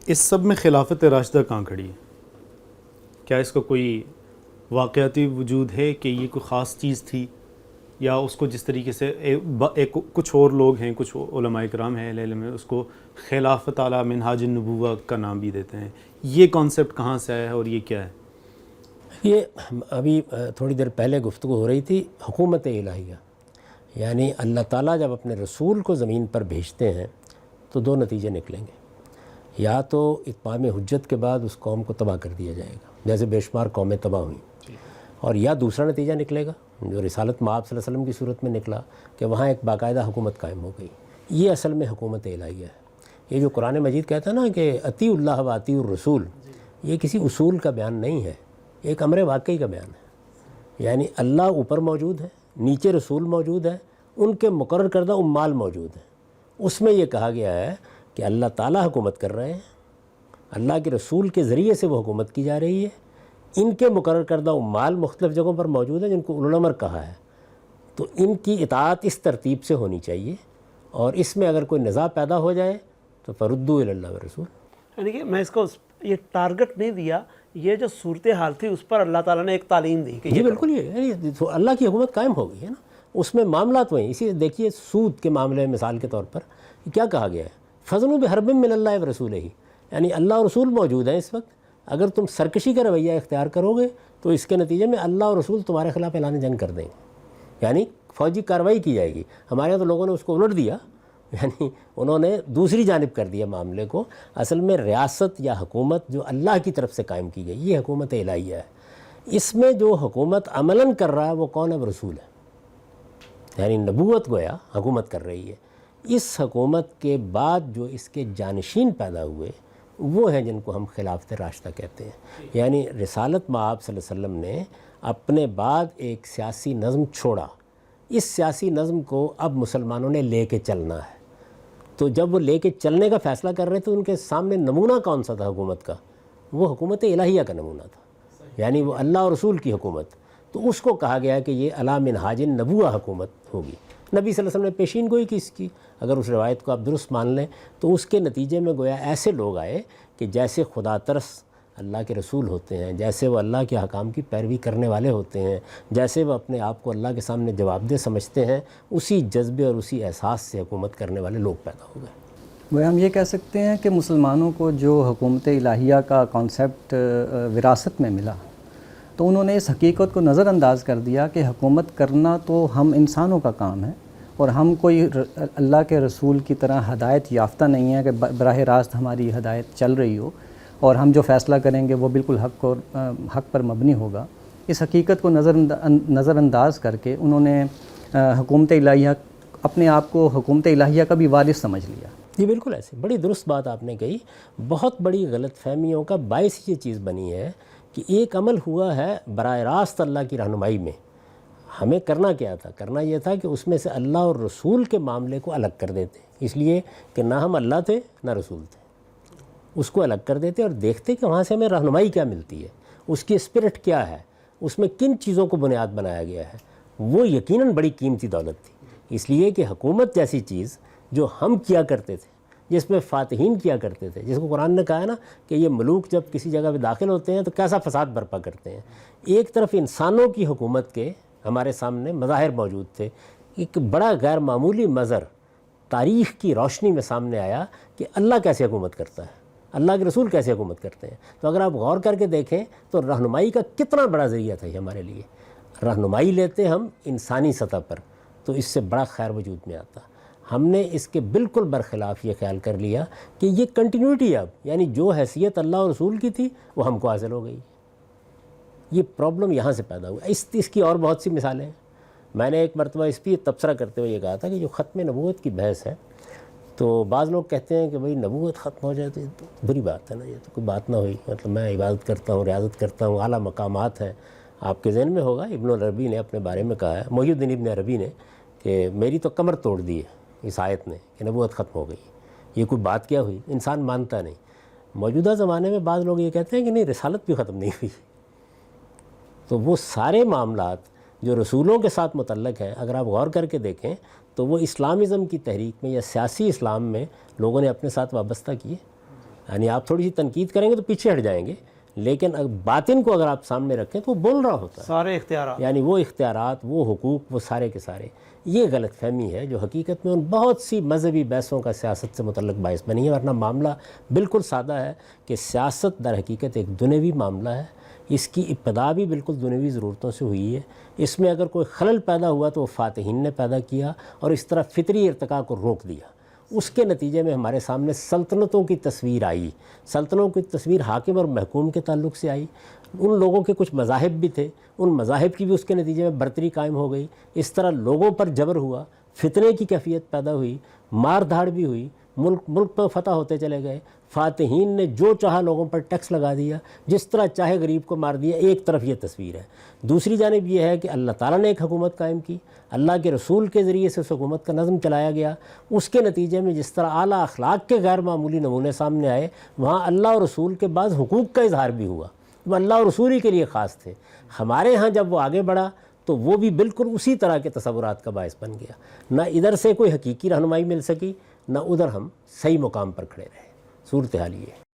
اس سب میں خلافت راشدہ کہاں کھڑی ہے؟ کیا اس کا کوئی واقعاتی وجود ہے کہ یہ کوئی خاص چیز تھی، یا اس کو جس طریقے سے کچھ اور لوگ ہیں، کچھ علماء کرام ہیں اہل علم میں اس کو خلافت علی منہاج النبوہ کا نام بھی دیتے ہیں، یہ کانسیپٹ کہاں سے آیا ہے اور یہ کیا ہے؟ یہ ابھی تھوڑی دیر پہلے گفتگو ہو رہی تھی، حکومت الہیہ، یعنی اللہ تعالیٰ جب اپنے رسول کو زمین پر بھیجتے ہیں تو دو نتیجے نکلیں گے. یا تو اتمام حجت کے بعد اس قوم کو تباہ کر دیا جائے گا جیسے بے شمار قومیں تباہ ہوئیں، اور یا دوسرا نتیجہ نکلے گا جو رسالت مآب صلی اللہ علیہ وسلم کی صورت میں نکلا کہ وہاں ایک باقاعدہ حکومت قائم ہو گئی. یہ اصل میں حکومت الہیہ ہے. یہ جو قرآن مجید کہتا ہے نا کہ اطیعوا اللہ و اطیعوا الرسول، یہ کسی اصول کا بیان نہیں ہے، ایک امر واقعی کا بیان ہے. یعنی اللہ اوپر موجود ہے، نیچے رسول موجود ہے، ان کے مقرر کردہ عمال موجود ہیں. اس میں یہ کہا گیا ہے کہ اللہ تعالیٰ حکومت کر رہے ہیں، اللہ کے رسول کے ذریعے سے وہ حکومت کی جا رہی ہے، ان کے مقرر کردہ عمال مختلف جگہوں پر موجود ہیں جن کو اولو الامر کہا ہے. تو ان کی اطاعت اس ترتیب سے ہونی چاہیے، اور اس میں اگر کوئی نزاع پیدا ہو جائے تو فردوا الی اللہ والرسول. یعنی کہ میں اس کو یہ ٹارگٹ نہیں دیا، یہ جو صورتحال تھی اس پر اللہ تعالیٰ نے ایک تعلیم دی کہ جی بالکل، یہ اللہ کی حکومت قائم ہو گئی ہے نا. اس میں معاملات وہیں، اسی دیکھیے سود کے معاملے میں مثال کے طور پر کیا کہا گیا ہے، فَأْذَنُوا بِحَرْبٍ مِّنَ اللَّهِ وَرَسُولِهِ، یعنی اللہ اور رسول موجود ہیں اس وقت. اگر تم سرکشی کا رویہ اختیار کرو گے تو اس کے نتیجے میں اللہ اور رسول تمہارے خلاف اعلان جنگ کر دیں گے، یعنی فوجی کارروائی کی جائے گی. ہمارے یہاں تو لوگوں نے اس کو الٹ دیا، یعنی انہوں نے دوسری جانب کر دیا معاملے کو. اصل میں ریاست یا حکومت جو اللہ کی طرف سے قائم کی گئی، یہ حکومت الہیہ ہے. اس میں جو حکومت عملاً کر رہا ہے وہ کون ہے؟ وہ رسول ہے، یعنی نبوت گویا حکومت کر رہی ہے. اس حکومت کے بعد جو اس کے جانشین پیدا ہوئے وہ ہیں جن کو ہم خلافت راشدہ کہتے ہیں. یعنی رسالت مآب صلی اللہ علیہ وسلم نے اپنے بعد ایک سیاسی نظم چھوڑا، اس سیاسی نظم کو اب مسلمانوں نے لے کے چلنا ہے. تو جب وہ لے کے چلنے کا فیصلہ کر رہے تھے ان کے سامنے نمونہ کون سا تھا حکومت کا؟ وہ حکومت الہیہ کا نمونہ تھا، یعنی وہ اللہ اور رسول کی حکومت. تو اس کو کہا گیا کہ یہ علی منہاج النبوہ حکومت ہوگی. نبی صلی اللہ علیہ وسلم نے پیشین گوئی کی اس کی. اگر اس روایت کو آپ درست مان لیں تو اس کے نتیجے میں گویا ایسے لوگ آئے کہ جیسے خدا ترس اللہ کے رسول ہوتے ہیں، جیسے وہ اللہ کے احکام کی پیروی کرنے والے ہوتے ہیں، جیسے وہ اپنے آپ کو اللہ کے سامنے جواب دہ سمجھتے ہیں، اسی جذبے اور اسی احساس سے حکومت کرنے والے لوگ پیدا ہو گئے. وہ ہم یہ کہہ سکتے ہیں کہ مسلمانوں کو جو حکومت الہیہ کا کانسیپٹ وراثت میں ملا تو انہوں نے اس حقیقت کو نظر انداز کر دیا کہ حکومت کرنا تو ہم انسانوں کا کام ہے، اور ہم کوئی اللہ کے رسول کی طرح ہدایت یافتہ نہیں ہے کہ براہ راست ہماری ہدایت چل رہی ہو اور ہم جو فیصلہ کریں گے وہ بالکل حق پر مبنی ہوگا. اس حقیقت کو نظر انداز کر کے انہوں نے حکومت الہیہ، اپنے آپ کو حکومت الہیہ کا بھی وارث سمجھ لیا. جی بالکل ایسے، بڑی درست بات آپ نے کہی. بہت بڑی غلط فہمیوں کا باعث یہ چیز بنی ہے کہ ایک عمل ہوا ہے براہ راست اللہ کی رہنمائی میں. ہمیں کرنا کیا تھا؟ کرنا یہ تھا کہ اس میں سے اللہ اور رسول کے معاملے کو الگ کر دیتے، اس لیے کہ نہ ہم اللہ تھے نہ رسول تھے. اس کو الگ کر دیتے اور دیکھتے کہ وہاں سے ہمیں رہنمائی کیا ملتی ہے، اس کی اسپرٹ کیا ہے، اس میں کن چیزوں کو بنیاد بنایا گیا ہے. وہ یقیناً بڑی قیمتی دولت تھی، اس لیے کہ حکومت جیسی چیز جو ہم کیا کرتے تھے، جس میں فاتحین کیا کرتے تھے، جس کو قرآن نے کہا ہے نا کہ یہ ملوک جب کسی جگہ پہ داخل ہوتے ہیں تو کیسا فساد برپا کرتے ہیں. ایک طرف انسانوں کی حکومت کے ہمارے سامنے مظاہر موجود تھے، ایک بڑا غیر معمولی منظر تاریخ کی روشنی میں سامنے آیا کہ اللہ کیسے حکومت کرتا ہے، اللہ کے رسول کیسے حکومت کرتے ہیں. تو اگر آپ غور کر کے دیکھیں تو رہنمائی کا کتنا بڑا ذریعہ تھا یہ ہمارے لیے. رہنمائی لیتے ہم انسانی سطح پر تو اس سے بڑا خیر وجود میں آتا. ہم نے اس کے بالکل برخلاف یہ خیال کر لیا کہ یہ کنٹینیوٹی اب، یعنی جو حیثیت اللہ اور رسول کی تھی وہ ہم کو حاصل ہو گئی. یہ پرابلم یہاں سے پیدا ہوا. اس کی اور بہت سی مثالیں ہیں. میں نے ایک مرتبہ اس پہ تبصرہ کرتے ہوئے یہ کہا تھا کہ جو ختم نبوت کی بحث ہے تو بعض لوگ کہتے ہیں کہ بھئی نبوت ختم ہو جائے تو یہ تو بری بات ہے نا، یہ تو کوئی بات نہ ہوئی، مطلب میں عبادت کرتا ہوں، ریاضت کرتا ہوں، اعلیٰ مقامات ہیں. آپ کے ذہن میں ہوگا ابن العربی نے اپنے بارے میں کہا ہے، محی الدین ابن عربی نے، کہ میری تو کمر توڑ دی ہے اس آیت نے کہ نبوت ختم ہو گئی. یہ کوئی بات کیا ہوئی؟ انسان مانتا نہیں. موجودہ زمانے میں بعض لوگ یہ کہتے ہیں کہ نہیں، رسالت بھی ختم نہیں ہوئی. تو وہ سارے معاملات جو رسولوں کے ساتھ متعلق ہیں اگر آپ غور کر کے دیکھیں تو وہ اسلامزم کی تحریک میں یا سیاسی اسلام میں لوگوں نے اپنے ساتھ وابستہ کیے. یعنی آپ تھوڑی سی تنقید کریں گے تو پیچھے ہٹ جائیں گے، لیکن باطن کو اگر آپ سامنے رکھیں تو وہ بول رہا ہوتا ہے، سارے اختیارات، یعنی وہ اختیارات، وہ حقوق، وہ سارے کے سارے. یہ غلط فہمی ہے جو حقیقت میں ان بہت سی مذہبی بحثوں کا سیاست سے متعلق باعث بنی ہے. ورنہ معاملہ بالکل سادہ ہے کہ سیاست در حقیقت ایک دنیوی معاملہ ہے. اس کی ابتدا بھی بالکل دنیوی ضرورتوں سے ہوئی ہے. اس میں اگر کوئی خلل پیدا ہوا تو وہ فاتحین نے پیدا کیا اور اس طرح فطری ارتقاء کو روک دیا. اس کے نتیجے میں ہمارے سامنے سلطنتوں کی تصویر آئی. سلطنتوں کی تصویر حاکم اور محکوم کے تعلق سے آئی. ان لوگوں کے کچھ مذاہب بھی تھے، ان مذاہب کی بھی اس کے نتیجے میں برتری قائم ہو گئی. اس طرح لوگوں پر جبر ہوا، فتنے کی کیفیت پیدا ہوئی، مار دھاڑ بھی ہوئی، ملک پر فتح ہوتے چلے گئے. فاتحین نے جو چاہا لوگوں پر ٹیکس لگا دیا، جس طرح چاہے غریب کو مار دیا. ایک طرف یہ تصویر ہے. دوسری جانب یہ ہے کہ اللہ تعالیٰ نے ایک حکومت قائم کی، اللہ کے رسول کے ذریعے سے اس حکومت کا نظم چلایا گیا. اس کے نتیجے میں جس طرح اعلیٰ اخلاق کے غیر معمولی نمونے سامنے آئے، وہاں اللہ اور رسول کے بعض حقوق کا اظہار بھی ہوا، وہ اللہ اور رسول ہی کے لیے خاص تھے. ہمارے ہاں جب وہ آگے بڑھا تو وہ بھی بالکل اسی طرح کے تصورات کا باعث بن گیا. نہ ادھر سے کوئی حقیقی رہنمائی مل سکی، نہ ادھر ہم صحیح مقام پر کھڑے رہے. صورتحال یہ ہے.